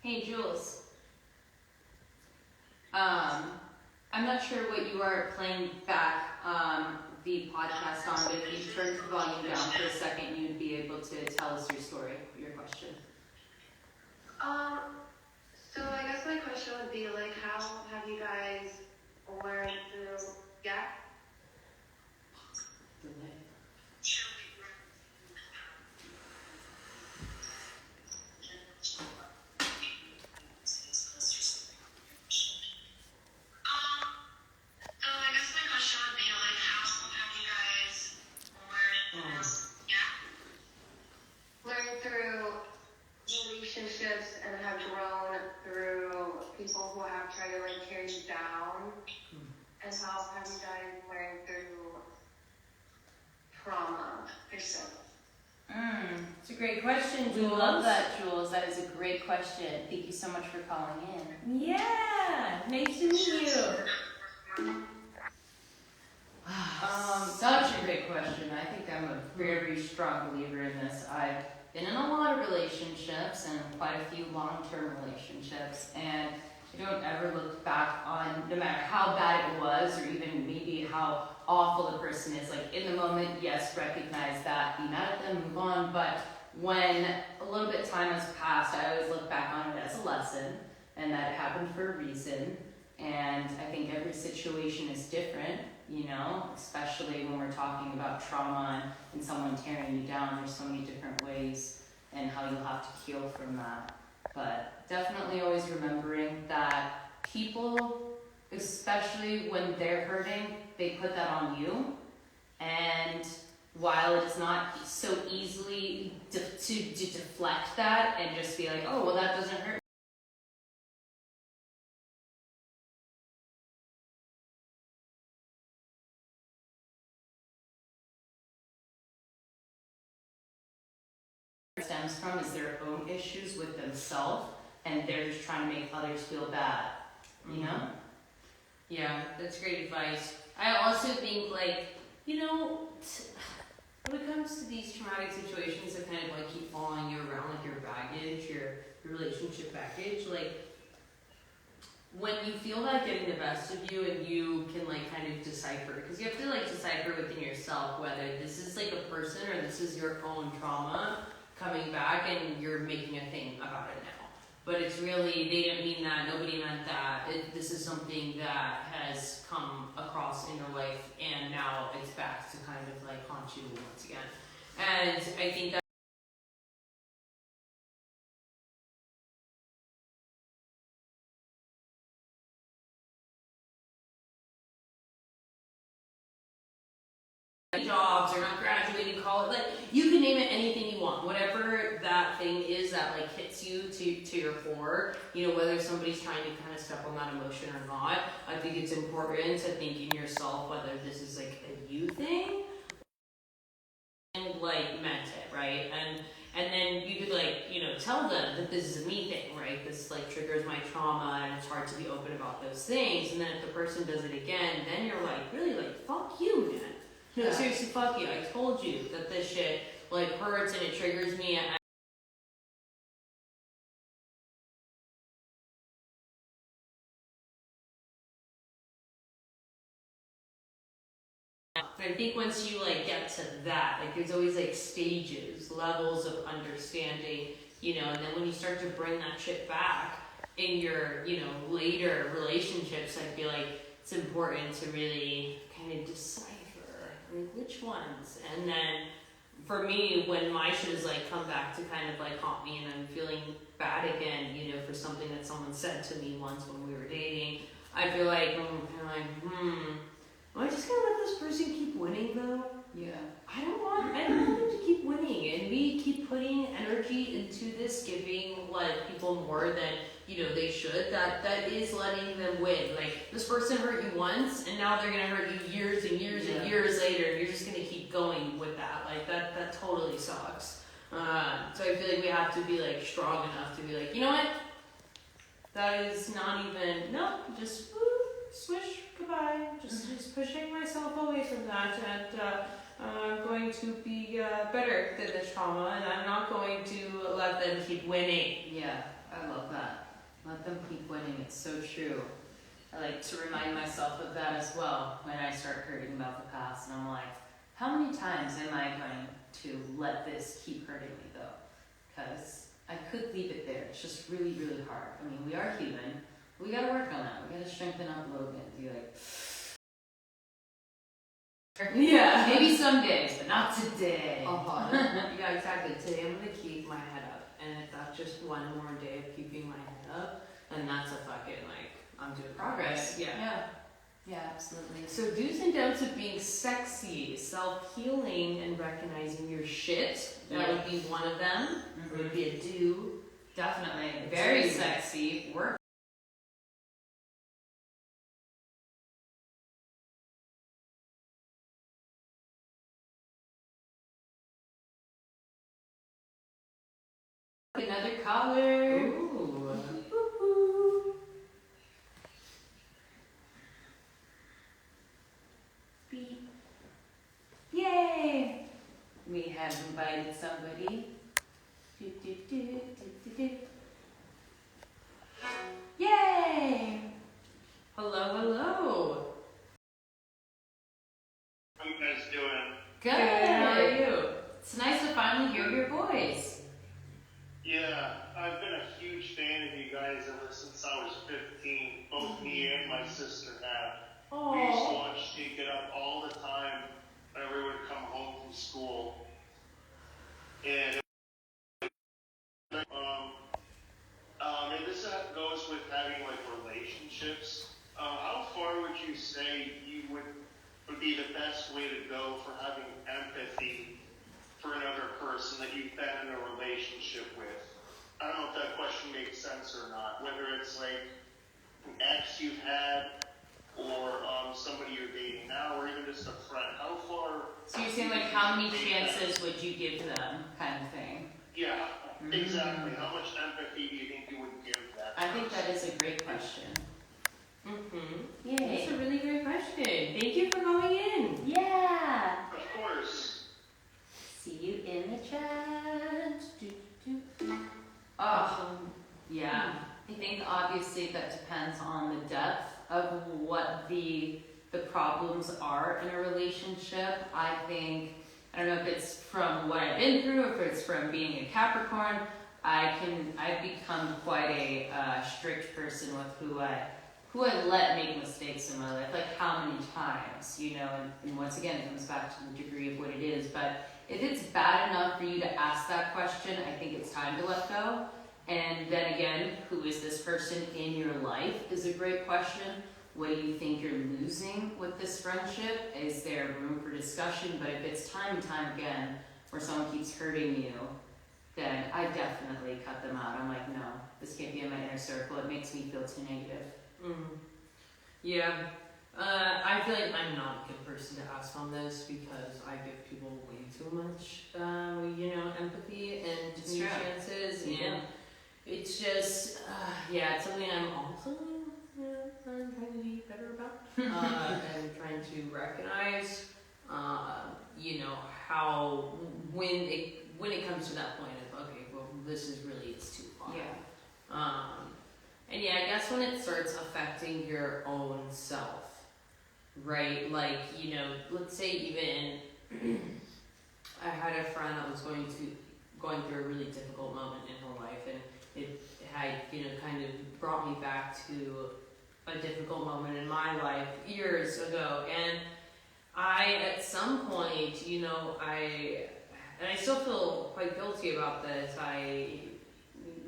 Hey, Jules. I'm not sure what you are playing back the podcast on, but if you turn the volume down for a second, you'd be able to tell us your story, your question. So I guess my question would be like, how have you guys learned through, yeah? Learned through relationships and have grown through people who have tried to like tear you down. And how have you guys learned through trauma yourself? It's a great question, Jules. We love that, Jules. That is a great question. Thank you so much for calling in. Yeah, nice to meet you. Such a great question. I think I'm a very strong believer in this. I've been in a lot of relationships and quite a few long-term relationships, and I don't ever look back on, no matter how bad it was or even maybe how awful the person is, like in the moment, yes, recognize that, be mad at them, move on, but when a little bit of time has passed, I always look back on it as a lesson and that it happened for a reason. And I think every situation is different, you know, especially when we're talking about trauma and someone tearing you down. There's so many different ways and how you'll have to heal from that. But definitely always remembering that people, especially when they're hurting, they put that on you. And while it's not so easily to deflect that and just be like, oh, well, that doesn't hurt. Stems from is their own issues with themselves, and they're just trying to make others feel bad, you know? Yeah, that's great advice. I also think, like, you know, when it comes to these traumatic situations that kind of like keep following you around, like your baggage, your relationship baggage, like when you feel that getting the best of you and you can like kind of decipher, because you have to like decipher within yourself whether this is like a person or this is your own trauma coming back and you're making a thing about it now. But it's really, they didn't mean that, nobody meant that. This is something that has come across in your life and now it's back to kind of like haunt you once again. And I think that jobs or not graduating college, like you can name it anything you want, whatever that thing is that like hits you to your core, you know, whether somebody's trying to kind of step on that emotion or not. I think it's important to think in yourself whether this is like a you thing and like meant it, right? And then you could like, you know, tell them that this is a me thing, right? This like triggers my trauma and it's hard to be open about those things. And then if the person does it again, then you're like, really like, fuck you, man. No, yeah. Seriously, fuck you. I told you that this shit like hurts and it triggers me. I think once you like get to that, like there's always like stages, levels of understanding, you know, and then when you start to bring that shit back in your, you know, later relationships, I feel like it's important to really kind of decipher like which ones. And then for me, when my shit has like come back to kind of like haunt me and I'm feeling bad again, you know, for something that someone said to me once when we were dating, I feel like am I just gonna let this person keep winning though? Yeah. I don't want them to keep winning, and we keep putting energy into this, giving like people more than, you know, they should. That is letting them win. Like this person hurt you once, and now they're gonna hurt you years and years and years later, and you're just gonna keep going with that. Like that totally sucks. So I feel like we have to be like strong enough to be like, you know what? That is not even just swish. Goodbye. Just pushing myself away from that, and I'm going to be better than this trauma, and I'm not going to let them keep winning. Yeah, I love that. Let them keep winning. It's so true. I like to remind myself of that as well when I start hurting about the past. And I'm like, how many times am I going to let this keep hurting me though? Because I could leave it there. It's just really, really hard. I mean, we are human. We gotta work on that. We gotta strengthen up a little bit and be like, Yeah. maybe some days, but not today. Yeah, exactly. Today I'm gonna keep my head up, and if that's just one more day of keeping my head up, then that's a fucking like I'm doing progress. Yeah. Yeah, absolutely. So do's and don'ts of being sexy, self-healing, and recognizing your shit. That would be one of them. It would be a do. Definitely. Very Do. sexy. Work. Another caller. Ooh. Beep. Yay! We have invited somebody. Do, do, do, do, do, do. Yay! Hello, hello. How you guys doing? Good. How are you? It's nice to finally hear your voice. Yeah, I've been a huge fan of you guys ever since I was 15. Both me and my sister have. We used to watch Take It Up all the time whenever we would come home from school. And and this goes with having like relationships. How far would you say you would be the best way to go for having empathy for another person that you've been in a relationship with? I don't know if that question makes sense or not. Whether it's like an ex you've had, or somebody you're dating now, or even just a friend. How far? So you're saying like how many chances would you give them, kind of thing? Yeah, exactly. How much empathy do you think you would give that? I think that is a great question. That's Yay. a really great question. Thank you for going in. Yeah. Of course. See you in the chat. Do, do, do. Oh, yeah. I think obviously that depends on the depth of what the problems are in a relationship. I think, I don't know if it's from what I've been through, if it's from being a Capricorn, I've become quite a strict person with who I let make mistakes in my life, like how many times, you know, and once again, it comes back to the degree of what it is, but if it's bad enough for you to ask that question, I think it's time to let go. And then again, who is this person in your life is a great question. What do you think you're losing with this friendship? Is there room for discussion? But if it's time and time again where someone keeps hurting you, then I definitely cut them out. I'm like, no, this can't be in my inner circle. It makes me feel too negative. Yeah. I feel like I'm not a good person to ask on this because I give people way too much, empathy and It's new true. chances, Yeah. and it's just, it's something I'm also trying to be better about, and trying to recognize, how when it comes to that point of okay, well, this is really it's too far. Yeah. And yeah, I guess when it starts affecting your own self, right? Like, let's say even I had a friend that was going through a really difficult moment in her life, and it had, kind of brought me back to a difficult moment in my life years ago. And I, at some point, I still feel quite guilty about this. I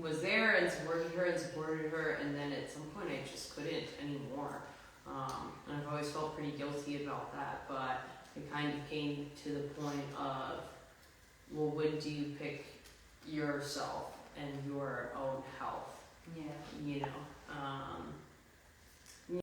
was there and supported her, and then at some point I just couldn't anymore. And I've always felt pretty guilty about that, but it kind of came to the point of, well, when do you pick yourself and your own health? Yeah.